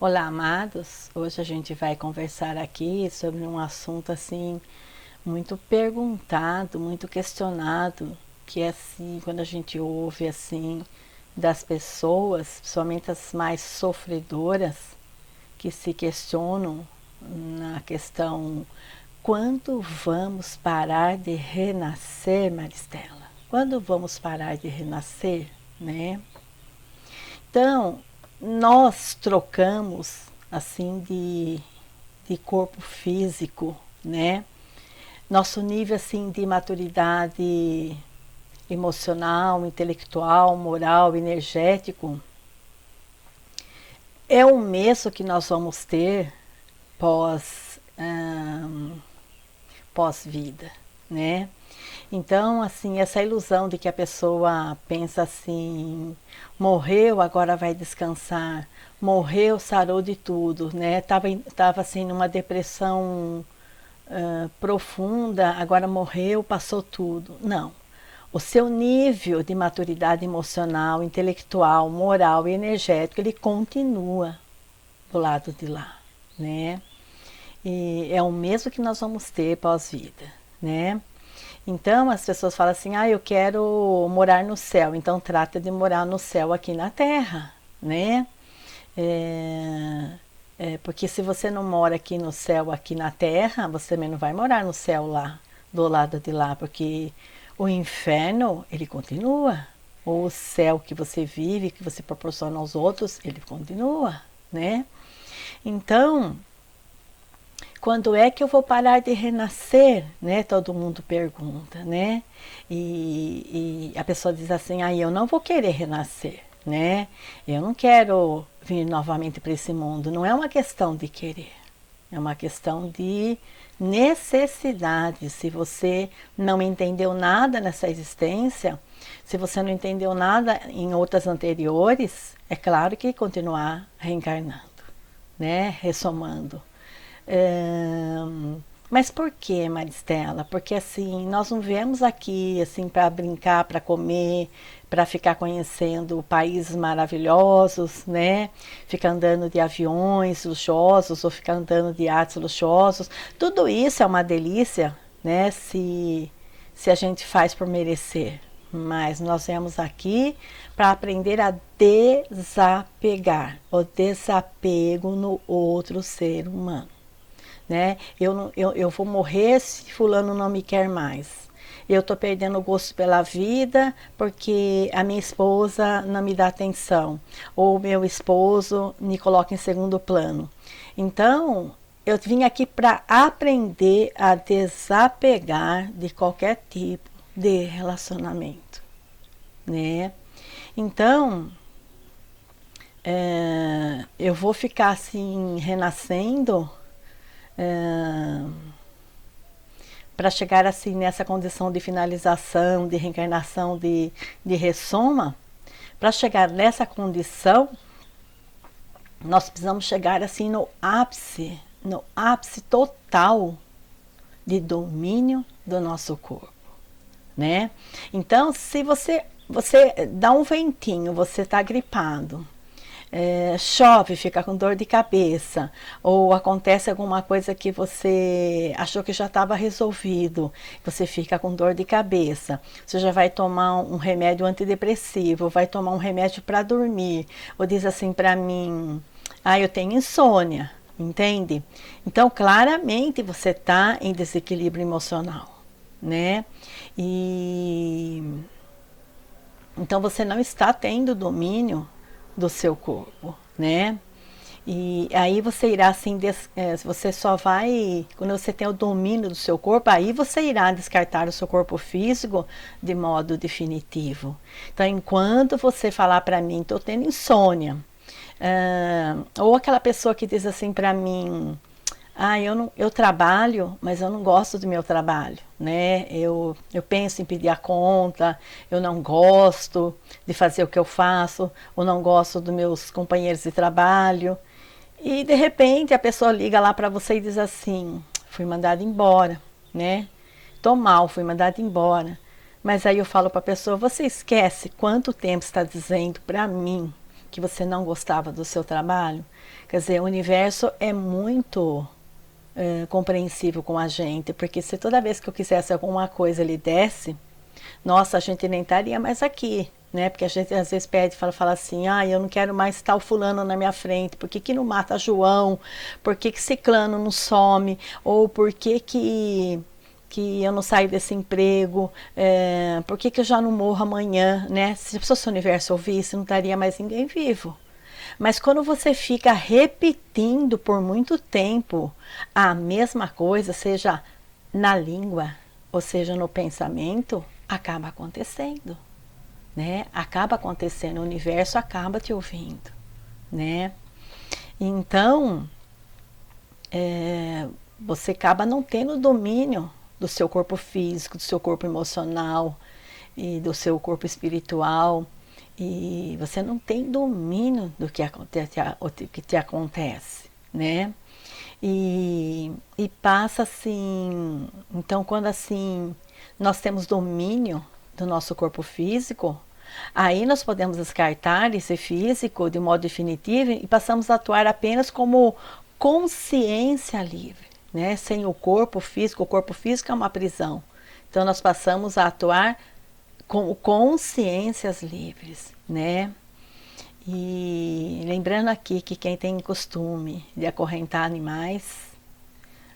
Olá, amados. Hoje a gente vai conversar aqui sobre um assunto assim muito perguntado, muito questionado, que é assim, quando a gente ouve assim das pessoas, principalmente as mais sofredoras, que se questionam na questão: quando vamos parar de renascer, Maristela? Quando vamos parar de renascer, né? Então, nós trocamos assim de corpo físico, né? Nosso nível assim de maturidade emocional, intelectual, moral, energético é o mesmo que nós vamos ter pós pós-vida, né? Então, assim, essa ilusão de que a pessoa pensa assim: morreu, agora vai descansar, morreu, sarou de tudo, né? Tava assim numa depressão profunda, agora morreu, passou tudo. Não. O seu nível de maturidade emocional, intelectual, moral e energético, ele continua do lado de lá, né? E é o mesmo que nós vamos ter pós-vida, né? Então as pessoas falam assim: eu quero morar no céu, então trata de morar no céu aqui na terra, né? Porque se você não mora aqui no céu, aqui na terra, você também não vai morar no céu lá, do lado de lá, porque o inferno, ele continua. Ou o céu que você vive, que você proporciona aos outros, ele continua, né? Então, quando é que eu vou parar de renascer, né? Todo mundo pergunta, né? E a pessoa diz assim: eu não vou querer renascer, né? Eu não quero vir novamente para esse mundo. Não é uma questão de querer, é uma questão de necessidade. Se você não entendeu nada nessa existência, se você não entendeu nada em outras anteriores, é claro que continuar reencarnando, né? Ressomando. Mas por que, Maristela? Porque assim, nós não viemos aqui assim para brincar, para comer, para ficar conhecendo países maravilhosos, né? Ficar andando de aviões luxuosos ou ficar andando de iates luxuosos. Tudo isso é uma delícia, né? Se a gente faz por merecer. Mas nós viemos aqui para aprender a desapegar, o desapego no outro ser humano, né? Eu vou morrer se fulano não me quer mais. Eu estou perdendo o gosto pela vida porque a minha esposa não me dá atenção, ou meu esposo me coloca em segundo plano. Então, eu vim aqui para aprender a desapegar de qualquer tipo de relacionamento, né? Então, eu vou ficar assim renascendo para chegar assim nessa condição de finalização, de reencarnação, de ressoma. Para chegar nessa condição, nós precisamos chegar assim no ápice total de domínio do nosso corpo, né? Então, se você dá um ventinho, você está gripado, chove, fica com dor de cabeça, ou acontece alguma coisa que você achou que já estava resolvido, você fica com dor de cabeça, você já vai tomar um remédio antidepressivo, vai tomar um remédio para dormir, ou diz assim para mim: eu tenho insônia, entende? Então, claramente você está em desequilíbrio emocional, né? E então você não está tendo domínio do seu corpo, né? E aí você irá assim, você só vai, quando você tem o domínio do seu corpo, aí você irá descartar o seu corpo físico de modo definitivo. Então, enquanto você falar para mim: estou tendo insônia, ou aquela pessoa que diz assim para mim: eu trabalho, mas eu não gosto do meu trabalho, né? Eu penso em pedir a conta, eu não gosto de fazer o que eu faço, ou não gosto dos meus companheiros de trabalho. E de repente a pessoa liga lá para você e diz assim: fui mandada embora, né? Tô mal, fui mandada embora. Mas aí eu falo para a pessoa: você esquece quanto tempo está dizendo para mim que você não gostava do seu trabalho? Quer dizer, o universo é muito compreensível com a gente, porque se toda vez que eu quisesse alguma coisa ele desse, nossa, a gente nem estaria mais aqui, né? Porque a gente às vezes pede, fala assim, ah, eu não quero mais tal fulano na minha frente, por que que não mata João? Por que que ciclano não some? Ou por que eu não saio desse emprego? Por que que eu já não morro amanhã, né? Se o universo ouvisse, não estaria mais ninguém vivo. Mas quando você fica repetindo por muito tempo a mesma coisa, seja na língua, ou seja no pensamento, acaba acontecendo, né? Acaba acontecendo, o universo acaba te ouvindo, né? Então, você acaba não tendo domínio do seu corpo físico, do seu corpo emocional e do seu corpo espiritual. E você não tem domínio do que te acontece, né? E passa assim, então quando assim nós temos domínio do nosso corpo físico, aí nós podemos descartar esse físico de modo definitivo e passamos a atuar apenas como consciência livre, né? Sem o corpo físico é uma prisão. Então nós passamos a atuar como consciências livres, né? E lembrando aqui que quem tem costume de acorrentar animais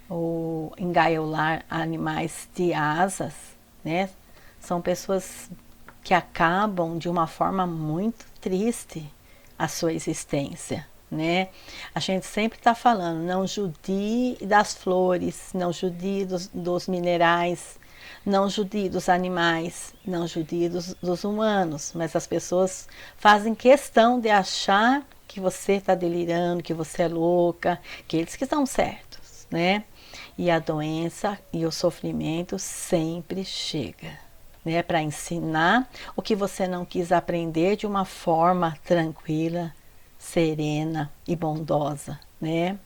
ou engaiolar animais de asas, né? São pessoas que acabam de uma forma muito triste a sua existência, né? A gente sempre está falando, não judie das flores, não judie dos minerais, não judie dos animais, não judie dos humanos, mas as pessoas fazem questão de achar que você está delirando, que você é louca, que eles que estão certos, né? E a doença e o sofrimento sempre chega, né? Para ensinar o que você não quis aprender de uma forma tranquila, serena e bondosa, né?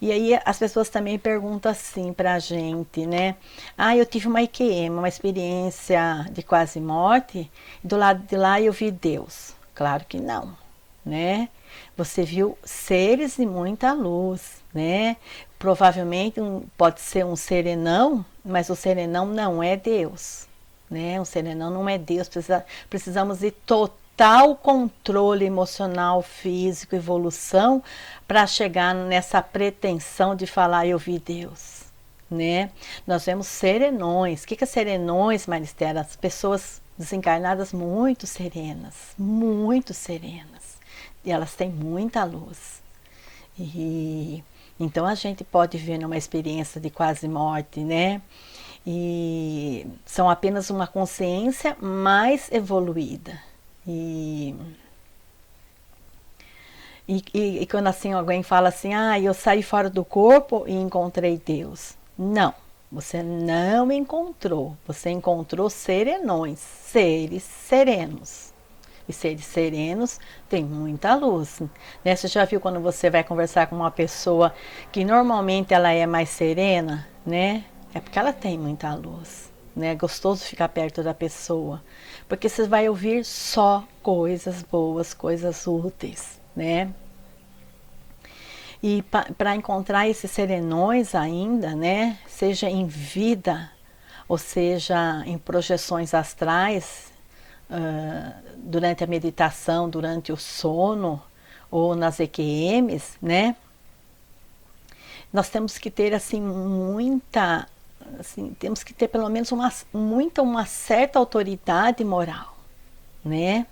E aí as pessoas também perguntam assim pra gente, né? Ah, eu tive uma IQM, uma experiência de quase morte, e do lado de lá eu vi Deus. Claro que não, né? Você viu seres de muita luz, né? Provavelmente pode ser um serenão, mas o serenão não é Deus, né? O serenão não é Deus, precisamos de total controle emocional, físico, evolução, para chegar nessa pretensão de falar eu vi Deus, né? Nós vemos serenões. O que é serenões, Maristela? As pessoas desencarnadas muito serenas, e elas têm muita luz. E então a gente pode ver numa experiência de quase morte, né? E são apenas uma consciência mais evoluída. E quando assim alguém fala assim, ah, eu saí fora do corpo e encontrei Deus. Não, você não encontrou. Você encontrou serenões, seres serenos. E seres serenos têm muita luz, né? Você já viu quando você vai conversar com uma pessoa que normalmente ela é mais serena, né? É porque ela tem muita luz, né? É gostoso ficar perto da pessoa, porque você vai ouvir só coisas boas, coisas úteis, né? E para encontrar esses serenões ainda, né? Seja em vida, ou seja em projeções astrais, durante a meditação, durante o sono, ou nas EQMs, né? Nós temos que ter assim muita, assim, temos que ter pelo menos uma certa autoridade moral, né?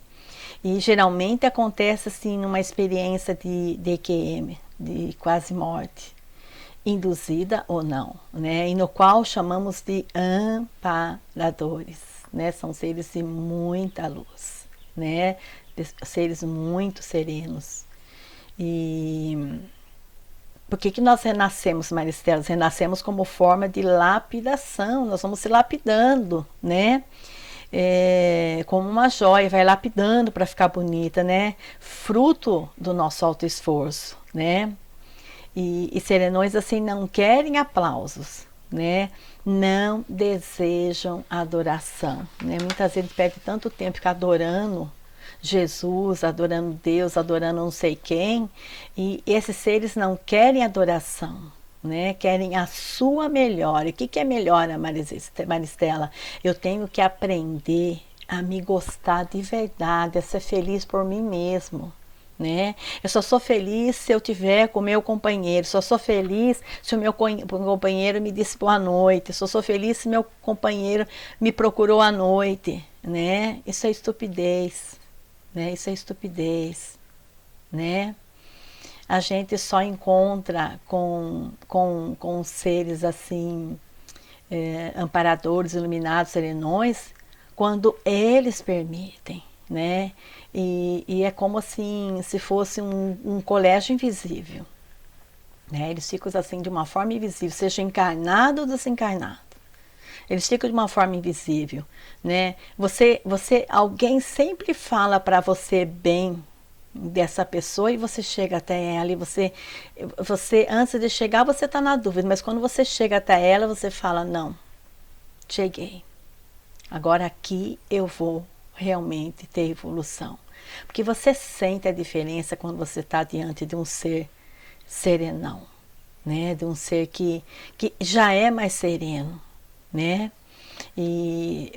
E geralmente acontece assim numa experiência de EQM, de quase morte, induzida ou não, né? E no qual chamamos de amparadores, né? São seres de muita luz, né? Seres muito serenos. E por que nós renascemos, Maristela? Nós renascemos como forma de lapidação, nós vamos se lapidando, né? Como uma joia, vai lapidando para ficar bonita, né? Fruto do nosso alto esforço, né? E serenões assim não querem aplausos, né? Não desejam adoração, né? Muitas vezes perde tanto tempo ficar adorando Jesus, adorando Deus, adorando não sei quem, e esses seres não querem adoração, né? Querem a sua melhora. O que é melhora, Maristela? Eu tenho que aprender a me gostar de verdade, a ser feliz por mim mesmo. Né? Eu só sou feliz se eu tiver com o meu companheiro, só sou feliz se o meu companheiro me disse boa noite, só sou feliz se meu companheiro me procurou à noite, né? Isso é estupidez, né? Isso é estupidez, né? A gente só encontra com seres assim, amparadores, iluminados, serenões, quando eles permitem, né? E é como assim, se fosse um colégio invisível, né? Eles ficam assim de uma forma invisível, seja encarnado ou desencarnado. Eles ficam de uma forma invisível, né? Alguém sempre fala para você bem dessa pessoa e você chega até ela e você antes de chegar você está na dúvida, mas quando você chega até ela você fala, não, cheguei. Agora aqui eu vou realmente ter evolução. Porque você sente a diferença quando você está diante de um ser serenão, né? De um ser que já é mais sereno, né? E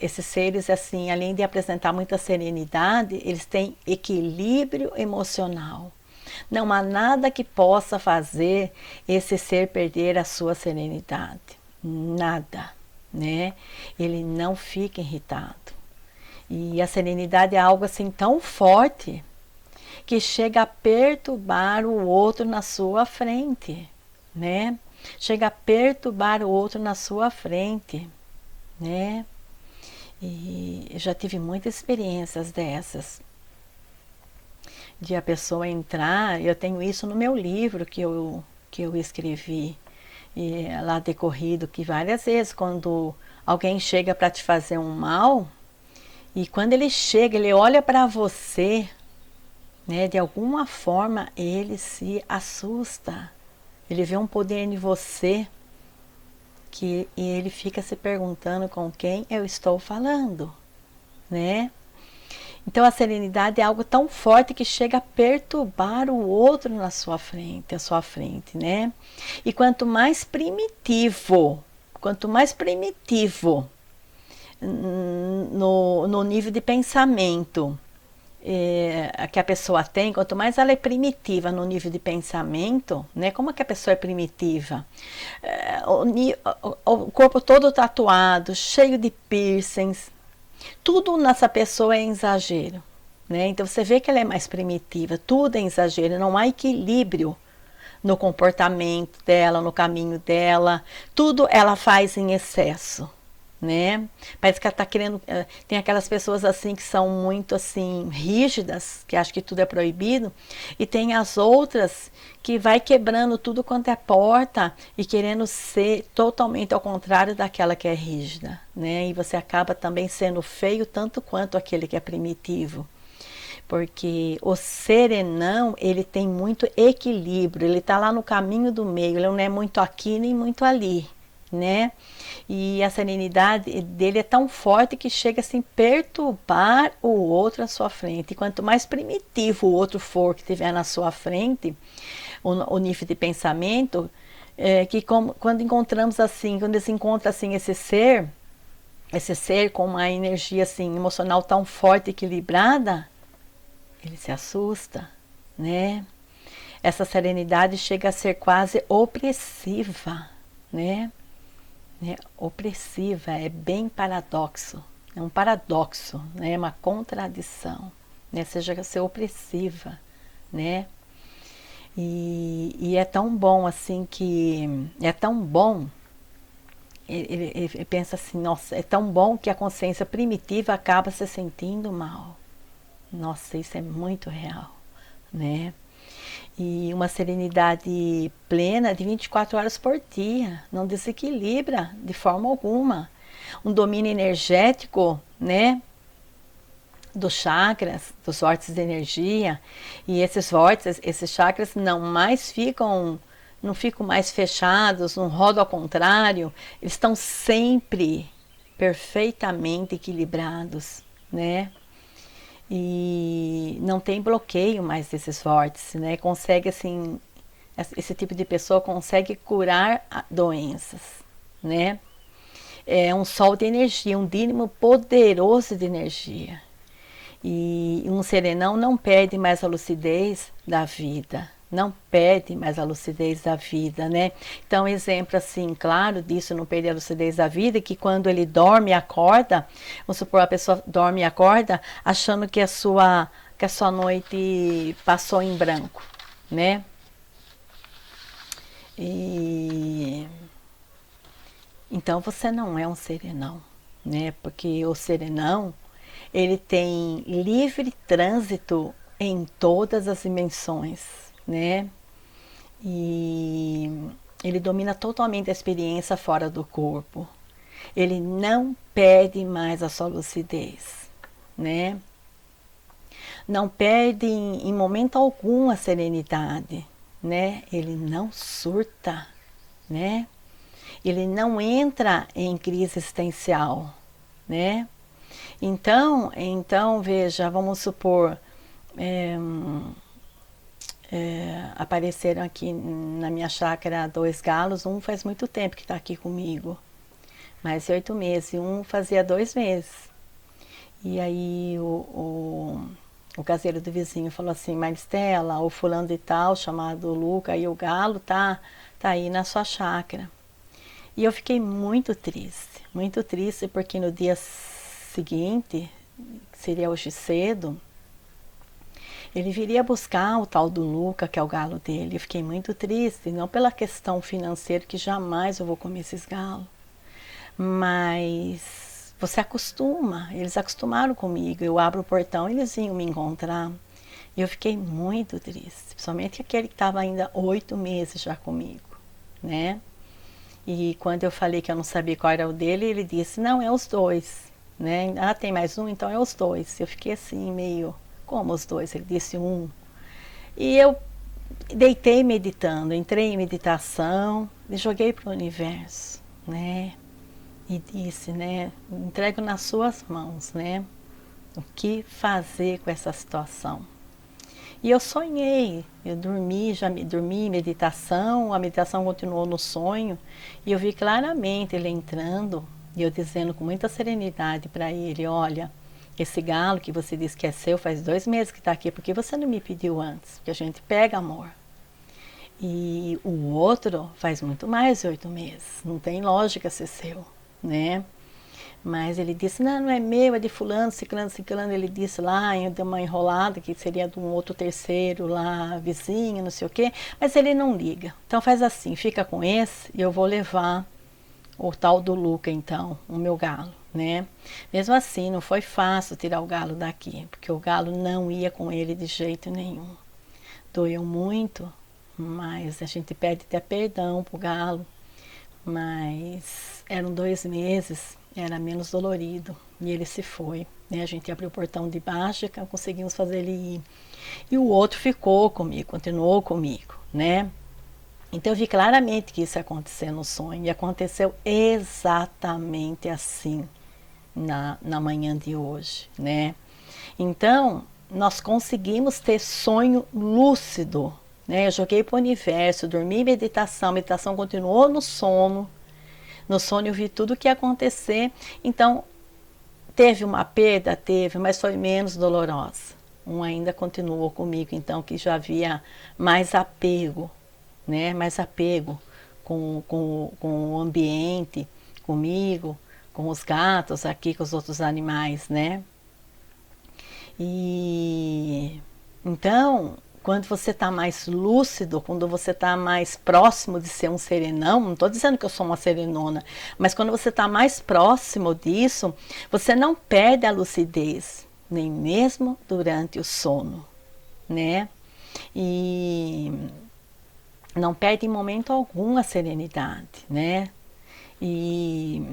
esses seres, assim, além de apresentar muita serenidade, eles têm equilíbrio emocional. Não há nada que possa fazer esse ser perder a sua serenidade. Nada, né? Ele não fica irritado. E a serenidade é algo assim tão forte que chega a perturbar o outro na sua frente, né? Chega a perturbar o outro na sua frente, né? E eu já tive muitas experiências dessas. De a pessoa entrar, eu tenho isso no meu livro que eu escrevi, e lá decorrido, que várias vezes quando alguém chega para te fazer um mal, e quando ele chega, ele olha para você, né, de alguma forma ele se assusta. Ele vê um poder em você e ele fica se perguntando com quem eu estou falando, né? Então a serenidade é algo tão forte que chega a perturbar o outro à sua frente, né? E quanto mais primitivo no nível de pensamento que a pessoa tem, quanto mais ela é primitiva no nível de pensamento, né? Como é que a pessoa é primitiva? O corpo todo tatuado, cheio de piercings, tudo nessa pessoa é exagero, né? Então você vê que ela é mais primitiva, tudo é exagero, não há equilíbrio no comportamento dela, no caminho dela, tudo ela faz em excesso, né? Parece que ela está querendo, tem aquelas pessoas assim que são muito assim rígidas, que acham que tudo é proibido, e tem as outras que vai quebrando tudo quanto é porta e querendo ser totalmente ao contrário daquela que é rígida, né? E você acaba também sendo feio tanto quanto aquele que é primitivo. Porque o serenão, ele tem muito equilíbrio, ele está lá no caminho do meio, ele não é muito aqui nem muito ali, né? E a serenidade dele é tão forte que chega assim perturbar o outro à sua frente. E quanto mais primitivo o outro for que estiver na sua frente, o nível de pensamento, quando encontramos assim, quando se encontra assim esse ser com uma energia assim emocional tão forte e equilibrada, ele se assusta, né? Essa serenidade chega a ser quase opressiva, né? Opressiva, é bem paradoxo, é um paradoxo, né? É uma contradição, né? Chega a ser opressiva, né? E é tão bom assim que é tão bom. Ele pensa assim, nossa, é tão bom que a consciência primitiva acaba se sentindo mal. Nossa, isso é muito real, né? E uma serenidade plena de 24 horas por dia, não desequilibra de forma alguma. Um domínio energético, né? Dos chakras, dos vórtices de energia, e esses vórtices, esses chakras não ficam mais fechados, não rodam ao contrário, eles estão sempre perfeitamente equilibrados, né? e não tem bloqueio mais desses vórtices, né? Consegue, assim, esse tipo de pessoa consegue curar doenças, né? É um sol de energia, um dínamo poderoso de energia. E um serenão não perde mais a lucidez da vida, não perde mais a lucidez da vida, né? Então, exemplo assim, claro, disso não perder a lucidez da vida, que quando ele dorme e acorda, vamos supor, a pessoa dorme e acorda achando que a sua noite passou em branco, né? E então você não é um serenão, né? Porque o serenão, ele tem livre trânsito em todas as dimensões, né? E ele domina totalmente a experiência fora do corpo. Ele não perde mais a sua lucidez, né? Não perde em momento algum a serenidade, né? Ele não surta, né? Ele não entra em crise existencial, né? Então veja, vamos supor, apareceram aqui na minha chácara 2 galos, um faz muito tempo que está aqui comigo, mais de 8 meses, e um fazia 2 meses. E aí o caseiro do vizinho falou assim, Maristela, o fulano de tal, chamado Luca, aí o galo tá aí na sua chácara. E eu fiquei muito triste, porque no dia seguinte, que seria hoje cedo, ele viria buscar o tal do Luca, que é o galo dele. Eu fiquei muito triste, não pela questão financeira, que jamais eu vou comer esses galos, mas você acostuma, eles acostumaram comigo, eu abro o portão, eles vinham me encontrar. E eu fiquei muito triste, principalmente aquele que estava ainda 8 meses já comigo, né? E quando eu falei que eu não sabia qual era o dele, ele disse, não, é os dois, né? Ah, tem mais um? Então é os dois. Eu fiquei assim, meio, como os dois? Ele disse um. E eu deitei meditando, entrei em meditação, e joguei para o universo, né? E disse, né, entrego nas suas mãos, né? O que fazer com essa situação? E eu sonhei, eu dormi, dormi em meditação, a meditação continuou no sonho, e eu vi claramente ele entrando, e eu dizendo com muita serenidade para ele, olha, esse galo que você disse que é seu, faz 2 meses que está aqui, porque você não me pediu antes? Porque a gente pega amor. E o outro faz muito mais de 8 meses, não tem lógica ser seu, né? Mas ele disse, não, não é meu, é de fulano, ciclano, ciclano. Ele disse lá, deu uma enrolada, que seria de um outro terceiro lá, vizinho, não sei o quê. Mas ele não liga. Então faz assim, fica com esse e eu vou levar o tal do Luca, então, o meu galo, né? Mesmo assim, não foi fácil tirar o galo daqui, porque o galo não ia com ele de jeito nenhum. Doeu muito, mas a gente pede até perdão pro galo. Mas eram 2 meses, era menos dolorido, e ele se foi, né? A gente abriu o portão de baixo e conseguimos fazer ele ir. E o outro ficou comigo, continuou comigo, né? Então eu vi claramente que isso ia acontecer no sonho, e aconteceu exatamente assim na manhã de hoje, né? Então, nós conseguimos ter sonho lúcido, né? Eu joguei para o universo, dormi em meditação, a meditação continuou no sono. No sonho eu vi tudo o que ia acontecer. Então, teve uma perda? Teve, mas foi menos dolorosa. Um ainda continuou comigo, então, que já havia mais apego, né? Mais apego com o ambiente, comigo, com os gatos aqui, com os outros animais, né? E então, quando você está mais lúcido, quando você está mais próximo de ser um serenão, não estou dizendo que eu sou uma serenona, mas quando você está mais próximo disso, você não perde a lucidez, nem mesmo durante o sono, né? E não perde em momento algum a serenidade, né? E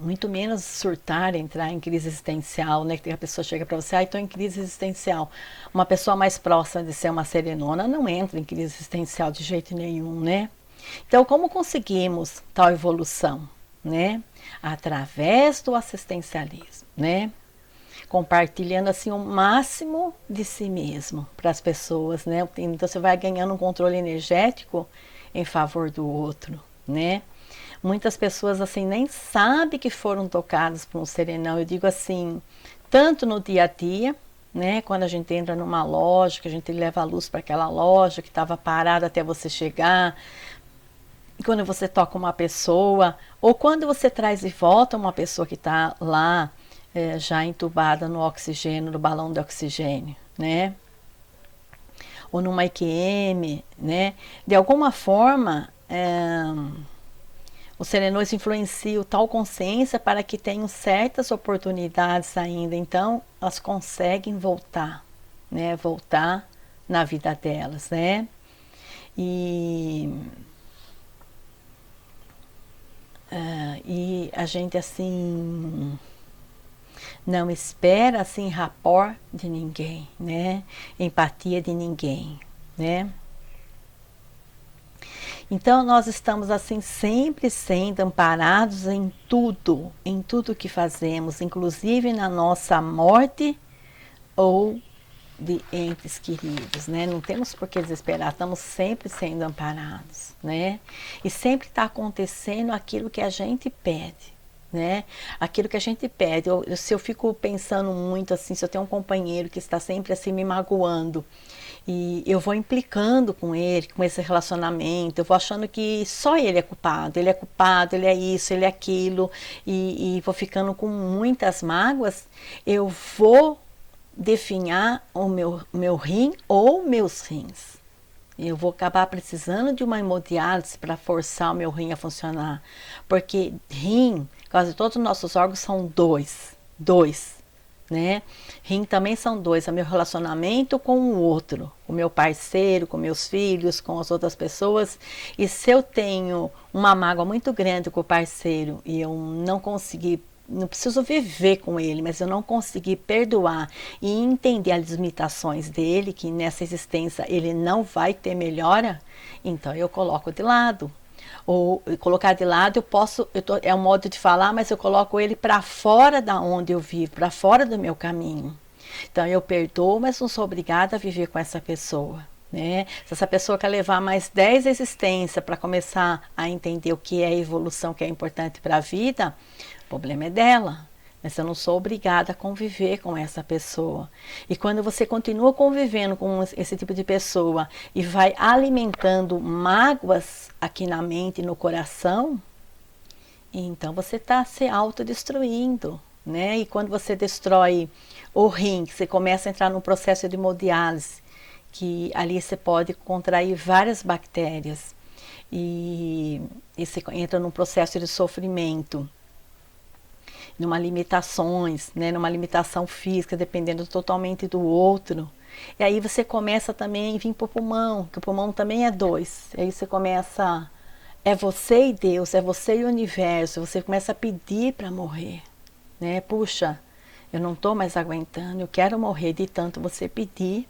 muito menos surtar, entrar em crise existencial, né? Que a pessoa chega para você, estou em crise existencial. Uma pessoa mais próxima de ser uma serenona não entra em crise existencial de jeito nenhum, né? Então, como conseguimos tal evolução, né? Através do assistencialismo, né? compartilhando assim o máximo de si mesmo para as pessoas, né? Então você vai ganhando um controle energético em favor do outro, né? Muitas pessoas assim nem sabem que foram tocadas por um serenão. Eu digo assim, tanto no dia a dia, né? Quando a gente entra numa loja, que a gente leva a luz para aquela loja que estava parada até você chegar, quando você toca uma pessoa, ou quando você traz de volta uma pessoa que está lá já entubada no oxigênio, no balão de oxigênio, né? Ou numa IQM, né? De alguma forma, os serenões influenciam tal consciência para que tenham certas oportunidades ainda, então elas conseguem voltar, né? Voltar na vida delas, né? E a gente assim não espera assim rapport de ninguém, né? Empatia de ninguém, né? Então nós estamos assim sempre sendo amparados em tudo que fazemos, inclusive na nossa morte ou de entes queridos, né? Não temos por que desesperar, estamos sempre sendo amparados, né? E sempre está acontecendo aquilo que a gente pede, né? Aquilo que a gente pede. Se eu fico pensando muito assim, se eu tenho um companheiro que está sempre assim me magoando, e eu vou implicando com ele, com esse relacionamento, eu vou achando que só ele é culpado, ele é isso, ele é aquilo, e vou ficando com muitas mágoas, eu vou definhar o meu rim ou meus rins. Eu vou acabar precisando de uma hemodiálise para forçar o meu rim a funcionar. Porque rim, quase todos os nossos órgãos são dois, né? Rim também são dois, é meu relacionamento com o outro, com o meu parceiro, com meus filhos, com as outras pessoas. E se eu tenho uma mágoa muito grande com o parceiro e eu não preciso viver com ele, mas eu não consegui perdoar e entender as limitações dele, que nessa existência ele não vai ter melhora, então eu coloco de lado. Ou colocar de lado, é um modo de falar, mas eu coloco ele para fora da onde eu vivo, para fora do meu caminho. Então eu perdoo, mas não sou obrigada a viver com essa pessoa. Né? Se essa pessoa quer levar mais 10 existências para começar a entender o que é a evolução, que é importante para a vida, o problema é dela. Mas eu não sou obrigada a conviver com essa pessoa. E quando você continua convivendo com esse tipo de pessoa e vai alimentando mágoas aqui na mente e no coração, então você está se autodestruindo, né? E quando você destrói o rim, você começa a entrar num processo de hemodiálise, que ali você pode contrair várias bactérias e você entra num processo de sofrimento, numa limitações, né, numa limitação física, dependendo totalmente do outro. E aí você começa também a vir para o pulmão, que o pulmão também é dois. E aí você começa, é você e Deus, é você e o universo, você começa a pedir para morrer, né? Puxa, eu não estou mais aguentando, eu quero morrer. De tanto você pedir,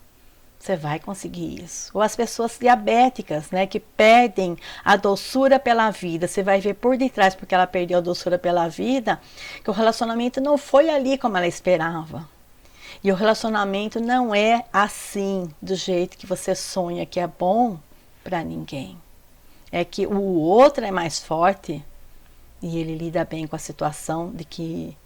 você vai conseguir isso. Ou as pessoas diabéticas, né, que perdem a doçura pela vida. Você vai ver por detrás, porque ela perdeu a doçura pela vida, que o relacionamento não foi ali como ela esperava. E o relacionamento não é assim, do jeito que você sonha que é bom para ninguém. É que o outro é mais forte e ele lida bem com a situação de que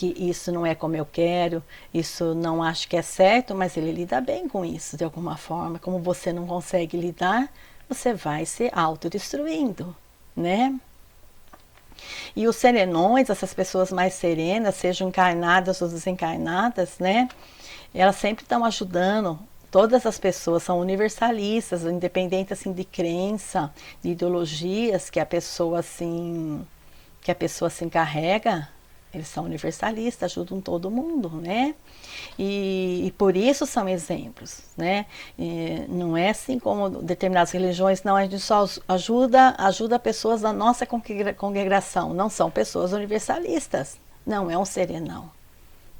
isso não é como eu quero, isso não acho que é certo, mas ele lida bem com isso de alguma forma. Como você não consegue lidar, você vai se autodestruindo, né? E os serenões, essas pessoas mais serenas, sejam encarnadas ou desencarnadas, né? Elas sempre estão ajudando. Todas as pessoas são universalistas, independente assim de crença, de ideologias que a pessoa assim carrega. Eles são universalistas, ajudam todo mundo, né? E por isso são exemplos, né? E não é assim como determinadas religiões, não, a gente só ajuda pessoas da nossa congregação, não são pessoas universalistas, não é um serenão,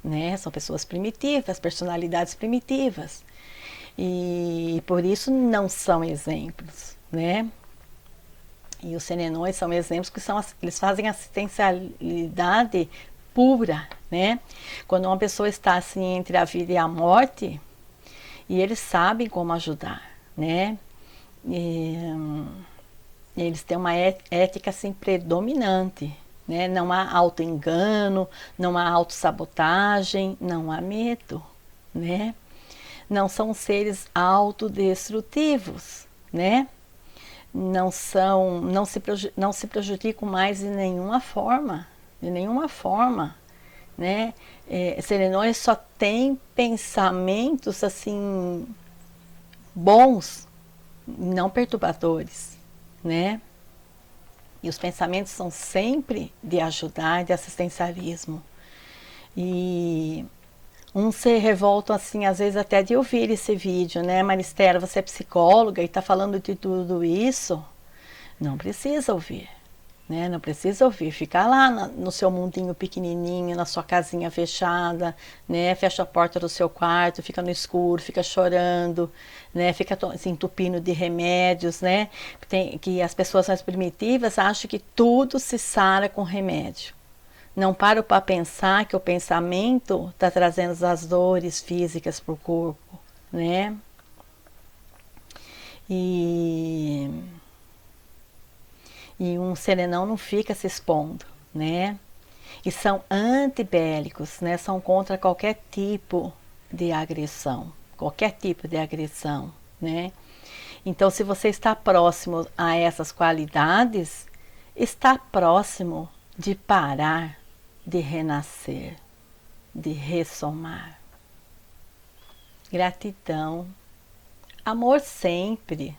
né? São pessoas primitivas, personalidades primitivas, e por isso não são exemplos, né? E os serenões são exemplos que eles fazem assistencialidade pura, né? Quando uma pessoa está assim entre a vida e a morte, e eles sabem como ajudar, né? E, eles têm uma ética assim predominante, né? Não há auto-engano, não há autossabotagem, não há medo, né? Não são seres autodestrutivos, né? Não se prejudicam mais de nenhuma forma, né? Serenões só têm pensamentos assim bons, não perturbadores, né? E os pensamentos são sempre de ajudar, de assistencialismo. E uns se revoltam assim, às vezes até de ouvir esse vídeo, né? Maristela, você é psicóloga e está falando de tudo isso? Não precisa ouvir, né? Não precisa ouvir. Fica lá no seu mundinho pequenininho, na sua casinha fechada, né? Fecha a porta do seu quarto, fica no escuro, fica chorando, né? Fica se entupindo de remédios, né? Que as pessoas mais primitivas acham que tudo se sara com remédio. Não paro para pensar que o pensamento está trazendo as dores físicas para o corpo, né? E um serenão não fica se expondo, né? E são antibélicos, né? São contra qualquer tipo de agressão, né? Então, se você está próximo a essas qualidades, está próximo de parar, de renascer, de ressomar. Gratidão, amor sempre.